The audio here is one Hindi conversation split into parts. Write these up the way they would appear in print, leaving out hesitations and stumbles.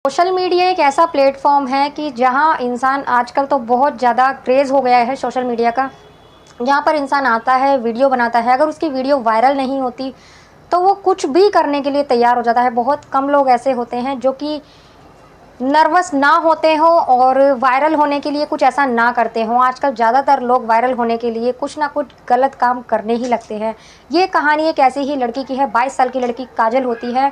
सोशल मीडिया एक ऐसा प्लेटफॉर्म है कि जहां इंसान आजकल तो बहुत ज़्यादा क्रेज़ हो गया है सोशल मीडिया का। जहां पर इंसान आता है, वीडियो बनाता है, अगर उसकी वीडियो वायरल नहीं होती तो वो कुछ भी करने के लिए तैयार हो जाता है। बहुत कम लोग ऐसे होते हैं जो कि नर्वस ना होते हों और वायरल होने के लिए कुछ ऐसा ना करते हों। आजकल ज़्यादातर लोग वायरल होने के लिए कुछ ना कुछ गलत काम करने ही लगते हैं। ये कहानी एक ऐसी ही लड़की की है, 22 साल की लड़की काजल होती है,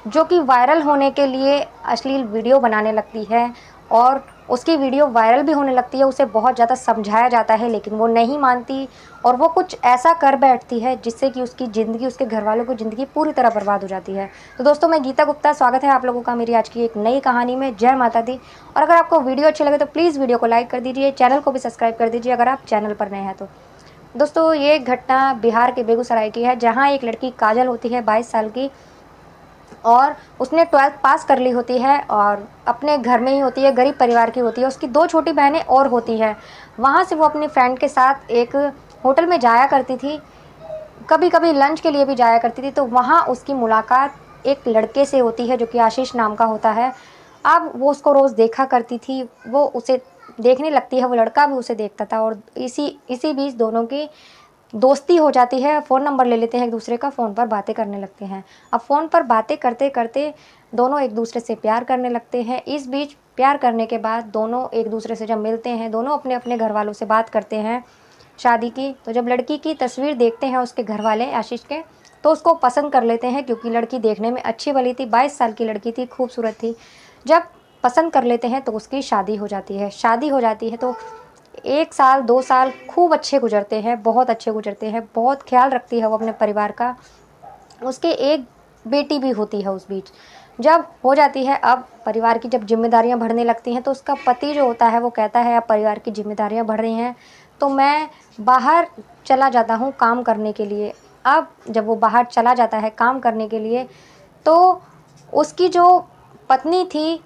जो कि वायरल होने के लिए अश्लील वीडियो बनाने लगती है और उसकी वीडियो वायरल भी होने लगती है। उसे बहुत ज़्यादा समझाया जाता है लेकिन वो नहीं मानती और वो कुछ ऐसा कर बैठती है जिससे कि उसकी ज़िंदगी, उसके घरवालों की ज़िंदगी पूरी तरह बर्बाद हो जाती है। तो दोस्तों, मैं गीता गुप्ता, स्वागत है आप लोगों का मेरी आज की एक नई कहानी में। जय माता दी। और अगर आपको वीडियो अच्छी लगे तो प्लीज़ वीडियो को लाइक कर दीजिए, चैनल को भी सब्सक्राइब कर दीजिए अगर आप चैनल पर नए हैं तो। दोस्तों, ये घटना बिहार के बेगूसराय की है, जहाँ एक लड़की काजल होती है 22 साल की और उसने 12th पास कर ली होती है और अपने घर में ही होती है, गरीब परिवार की होती है। उसकी 2 छोटी बहनें और होती हैं। वहाँ से वो अपनी फ्रेंड के साथ एक होटल में जाया करती थी, कभी-कभी लंच के लिए भी जाया करती थी। तो वहाँ उसकी मुलाकात एक लड़के से होती है जो कि आशीष नाम का होता है। अब वो उसको रोज़ देखा करती थी, वो उसे देखने लगती है, वो लड़का भी उसे देखता था और इसी इसी बीच दोनों की दोस्ती हो जाती है। फ़ोन नंबर ले लेते हैं एक दूसरे का, फ़ोन पर बातें करने लगते हैं। अब फ़ोन पर बातें करते-करते दोनों एक दूसरे से प्यार करने लगते हैं। इस बीच प्यार करने के बाद दोनों एक दूसरे से जब मिलते हैं, दोनों अपने-अपने घरवालों से बात करते हैं शादी की। तो जब लड़की की तस्वीर देखते हैं उसके घरवाले आशीष के, तो उसको पसंद कर लेते हैं क्योंकि लड़की देखने में अच्छी भली थी, 22 साल की लड़की थी, खूबसूरत थी। जब पसंद कर लेते हैं तो उसकी शादी हो जाती है। शादी हो जाती है तो 1 साल, 2 साल खूब अच्छे गुज़रते हैं, बहुत अच्छे गुज़रते हैं, बहुत ख़्याल रखती है वो अपने परिवार का। उसके एक बेटी भी होती है उस बीच। जब हो जाती है, अब परिवार की जब ज़िम्मेदारियाँ बढ़ने लगती हैं तो उसका पति जो होता है वो कहता है अब परिवार की ज़िम्मेदारियाँ बढ़ रही हैं, तो मैं बाहर चला जाता हूँ काम करने के लिए। अब जब वो बाहर चला जाता है काम करने के लिए, तो उसकी जो पत्नी थी,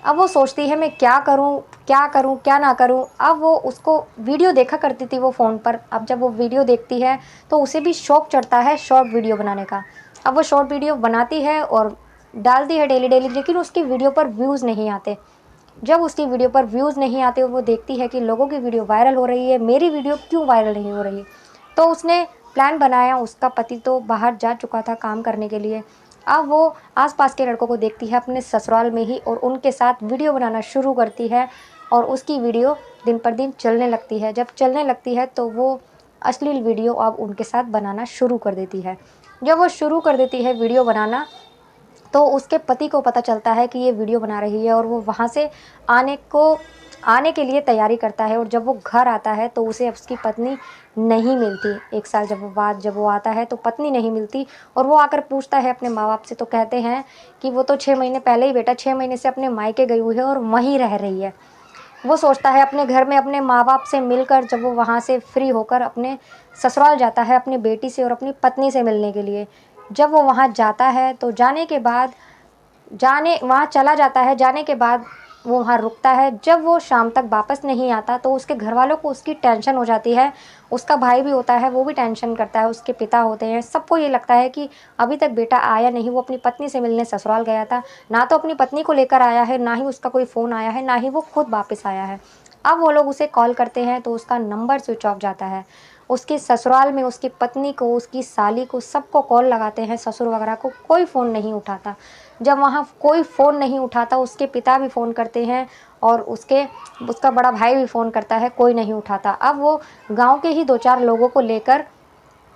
अब वो सोचती है मैं क्या करूँ, क्या करूँ, क्या ना करूँ? अब वो उसको वीडियो देखा करती थी वो फ़ोन पर। अब जब वो वीडियो देखती है तो उसे भी शौक चढ़ता है शॉर्ट वीडियो बनाने का। अब वो शॉर्ट वीडियो बनाती है और डालती है डेली-डेली, लेकिन उसकी वीडियो पर व्यूज़ नहीं आते। जब उसकी वीडियो पर व्यूज़ नहीं आते और वो देखती है कि लोगों की वीडियो वायरल हो रही है, मेरी वीडियो क्यों वायरल नहीं हो रही? तो उसने प्लान बनाया, उसका पति तो बाहर जा चुका था काम करने के लिए। अब वो आस-पास के लड़कों को देखती है अपने ससुराल में ही और उनके साथ वीडियो बनाना शुरू करती है और उसकी वीडियो दिन पर दिन चलने लगती है। जब चलने लगती है तो वो अश्लील वीडियो अब उनके साथ बनाना शुरू कर देती है। जब वो शुरू कर देती है वीडियो बनाना, तो उसके पति को पता चलता है कि ये वीडियो बना रही है और वो वहाँ से आने के लिए तैयारी करता है और जब वो घर आता है तो उसे उसकी पत्नी नहीं मिलती। 1 साल जब वो आता है तो पत्नी नहीं मिलती और वो आकर पूछता है अपने माँ-बाप से, तो कहते हैं कि वो तो 6 महीने पहले ही बेटा 6 महीने से अपने मायके गई हुई है और वहीं रह रही है। वो सोचता है अपने घर में अपने माँ-बाप से मिलकर, जब वो वहाँ से फ्री होकर अपने ससुराल जाता है अपनी बेटी से और अपनी पत्नी से मिलने के लिए। जब वो वहाँ जाता है तो जाने वहाँ चला जाता है, जाने के बाद वो वहाँ रुकता है। जब वो शाम तक वापस नहीं आता तो उसके घरवालों को उसकी टेंशन हो जाती है। उसका भाई भी होता है, वो भी टेंशन करता है, उसके पिता होते हैं, सबको ये लगता है कि अभी तक बेटा आया नहीं, वो अपनी पत्नी से मिलने ससुराल गया था। ना तो अपनी पत्नी को लेकर आया है, ना ही उसका कोई फ़ोन आया है, ना ही वो खुद वापस आया है। अब वो लोग उसे कॉल करते हैं तो उसका नंबर स्विच ऑफ जाता है। उसके ससुराल में उसकी पत्नी को, उसकी साली को, सबको कॉल लगाते हैं, ससुर वगैरह को, कोई फ़ोन नहीं उठाता। जब वहाँ कोई फ़ोन नहीं उठाता, उसके पिता भी फ़ोन करते हैं और उसका बड़ा भाई भी फ़ोन करता है, कोई नहीं उठाता। अब वो गाँव के ही 2-4 लोगों को लेकर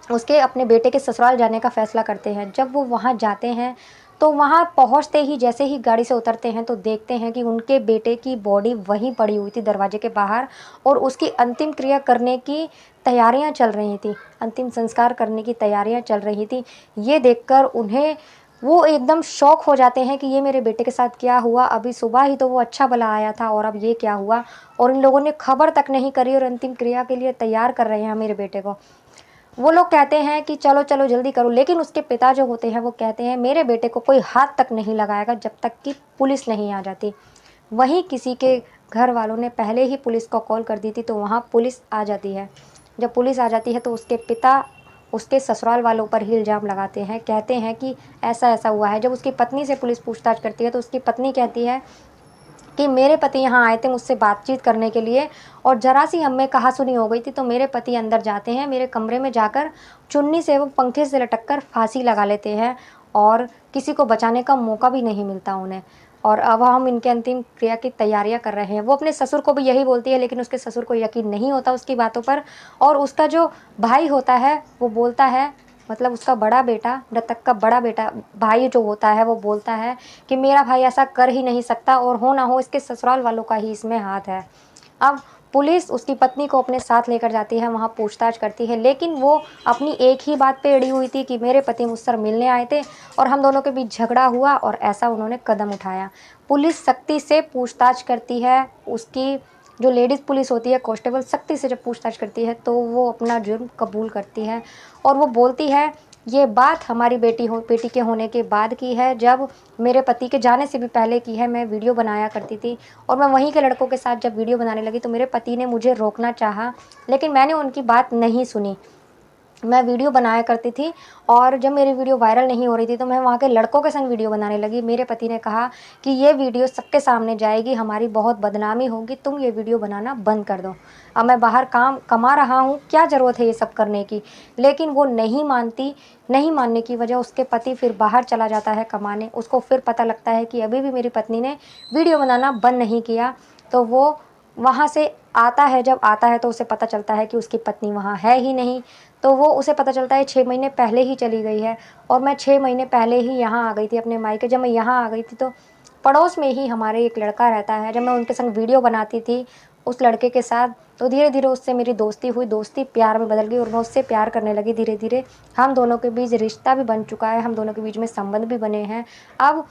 उसके अपने बेटे के ससुराल जाने का फ़ैसला करते हैं। जब वो वहाँ जाते हैं, तो वहाँ पहुँचते ही जैसे ही गाड़ी से उतरते हैं तो देखते हैं कि उनके बेटे की बॉडी वहीं पड़ी हुई थी दरवाजे के बाहर और उसकी अंतिम क्रिया करने की तैयारियाँ चल रही थी। अंतिम संस्कार करने की तैयारियाँ चल रही थी। ये देखकर वो एकदम शॉक हो जाते हैं कि ये मेरे बेटे के साथ क्या हुआ? अभी सुबह ही तो वो अच्छा भला आया था और अब ये क्या हुआ? और इन लोगों ने खबर तक नहीं करी और अंतिम क्रिया के लिए तैयार कर रहे हैं मेरे बेटे को। वो लोग कहते हैं कि चलो चलो जल्दी करो, लेकिन उसके पिता जो होते हैं वो कहते हैं मेरे बेटे को कोई हाथ तक नहीं लगाएगा जब तक कि पुलिस नहीं आ जाती। वहीं किसी के घर वालों ने पहले ही पुलिस को कॉल कर दी थी तो वहाँ पुलिस आ जाती है। जब पुलिस आ जाती है तो उसके पिता उसके ससुराल वालों पर ही इल्ज़ाम लगाते हैं, कहते हैं कि ऐसा-ऐसा हुआ है। जब उसकी पत्नी से पुलिस पूछताछ करती है तो उसकी पत्नी कहती है कि मेरे पति यहाँ आए थे मुझसे बातचीत करने के लिए और ज़रा सी हम में कहा-सुनी हो गई थी तो मेरे पति अंदर जाते हैं, मेरे कमरे में जाकर चुन्नी से एवं पंखे से लटक कर फांसी लगा लेते हैं और किसी को बचाने का मौका भी नहीं मिलता उन्हें। और अब हम इनके अंतिम क्रिया की तैयारियाँ कर रहे हैं। वो अपने ससुर को भी यही बोलती है लेकिन उसके ससुर को यकीन नहीं होता उसकी बातों पर और उसका जो भाई होता है वो बोलता है, मतलब उसका बड़ा बेटा, मृतक का बड़ा बेटा भाई जो होता है वो बोलता है कि मेरा भाई ऐसा कर ही नहीं सकता और हो ना हो इसके ससुराल वालों का ही इसमें हाथ है। अब पुलिस उसकी पत्नी को अपने साथ लेकर जाती है, वहाँ पूछताछ करती है, लेकिन वो अपनी एक ही बात पे अड़ी हुई थी कि मेरे पति मुझसे मिलने आए थे और हम दोनों के बीच झगड़ा हुआ और ऐसा उन्होंने कदम उठाया। पुलिस सख्ती से पूछताछ करती है, उसकी जो लेडीज़ पुलिस होती है कांस्टेबल सख्ती से जब पूछताछ करती है तो वो अपना जुर्म कबूल करती है और वो बोलती है ये बात हमारी बेटी के होने के बाद की है, जब मेरे पति के जाने से भी पहले की है। मैं वीडियो बनाया करती थी और मैं वहीं के लड़कों के साथ जब वीडियो बनाने लगी तो मेरे पति ने मुझे रोकना चाहा, लेकिन मैंने उनकी बात नहीं सुनी। मैं वीडियो बनाया करती थी और जब मेरी वीडियो वायरल नहीं हो रही थी तो मैं वहाँ के लड़कों के संग वीडियो बनाने लगी। मेरे पति ने कहा कि ये वीडियो सबके सामने जाएगी, हमारी बहुत बदनामी होगी, तुम ये वीडियो बनाना बंद कर दो। अब मैं बाहर काम कमा रहा हूँ, क्या ज़रूरत है ये सब करने की? लेकिन वो नहीं मानती। नहीं मानने की वजह उसके पति फिर बाहर चला जाता है कमाने। उसको फिर पता लगता है कि अभी भी मेरी पत्नी ने वीडियो बनाना बंद नहीं किया, तो वो वहाँ से आता है। जब आता है तो उसे पता चलता है कि उसकी पत्नी वहाँ है ही नहीं। तो वो उसे पता चलता है 6 महीने पहले ही चली गई है और मैं 6 महीने पहले ही यहाँ आ गई थी अपने मायके। जब मैं यहाँ आ गई थी तो पड़ोस में ही हमारे एक लड़का रहता है। जब मैं उनके संग वीडियो बनाती थी उस लड़के के साथ तो धीरे-धीरे उससे मेरी दोस्ती हुई, दोस्ती प्यार में बदल गई और मैं उससे प्यार करने लगी धीरे-धीरे। हम दोनों के बीच रिश्ता भी बन चुका है, हम दोनों के बीच में संबंध भी बने हैं। अब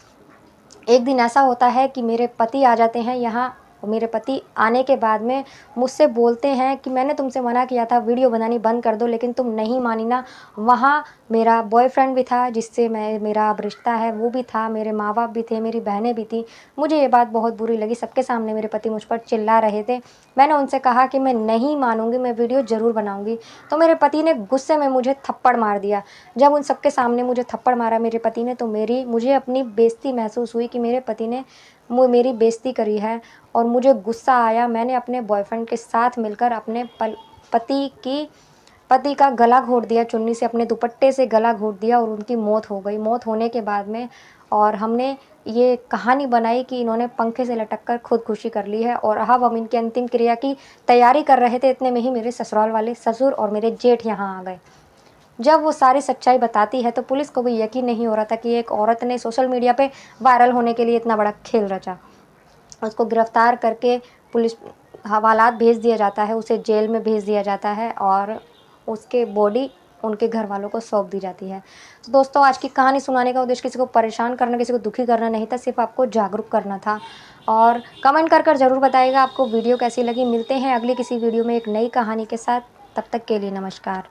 एक दिन ऐसा होता है कि मेरे पति आ जाते हैं यहाँ और मेरे पति आने के बाद में मुझसे बोलते हैं कि मैंने तुमसे मना किया था वीडियो बनानी बंद कर दो, लेकिन तुम नहीं मानी ना। वहाँ मेरा बॉयफ्रेंड भी था जिससे मेरा अब रिश्ता है वो भी था, मेरे माँ बाप भी थे, मेरी बहनें भी थी। मुझे ये बात बहुत बुरी लगी, सबके सामने मेरे पति मुझ पर चिल्ला रहे थे। मैंने उनसे कहा कि मैं नहीं मानूंगी, मैं वीडियो ज़रूर बनाऊंगी। तो मेरे पति ने गुस्से में मुझे थप्पड़ मार दिया। जब उन सबके सामने मुझे थप्पड़ मारा मेरे पति ने तो मुझे अपनी बेइज्जती महसूस हुई कि मेरे पति ने मेरी बेइज्जती करी है और मुझे गुस्सा आया। मैंने अपने बॉयफ्रेंड के साथ मिलकर अपने पति का गला घोंट दिया, चुन्नी से अपने दुपट्टे से गला घोंट दिया और उनकी मौत हो गई। मौत होने के बाद में और हमने ये कहानी बनाई कि इन्होंने पंखे से लटक कर खुदकुशी कर ली है और अब हम इनकी अंतिम क्रिया की तैयारी कर रहे थे। इतने में ही मेरे ससुराल वाले ससुर और मेरे जेठ यहाँ आ गए। जब वो सारी सच्चाई बताती है तो पुलिस को भी यकीन नहीं हो रहा था कि एक औरत ने सोशल मीडिया पे वायरल होने के लिए इतना बड़ा खेल रचा। उसको गिरफ्तार करके पुलिस हवालात भेज दिया जाता है, उसे जेल में भेज दिया जाता है और उसके बॉडी उनके घर वालों को सौंप दी जाती है। तो दोस्तों आज की कहानी सुनाने का उद्देश्य किसी को परेशान करना, किसी को दुखी करना नहीं था, सिर्फ आपको जागरूक करना था। और कमेंट कर ज़रूर बताइएगा आपको वीडियो कैसी लगी। मिलते हैं अगली किसी वीडियो में एक नई कहानी के साथ। तब तक के लिए नमस्कार।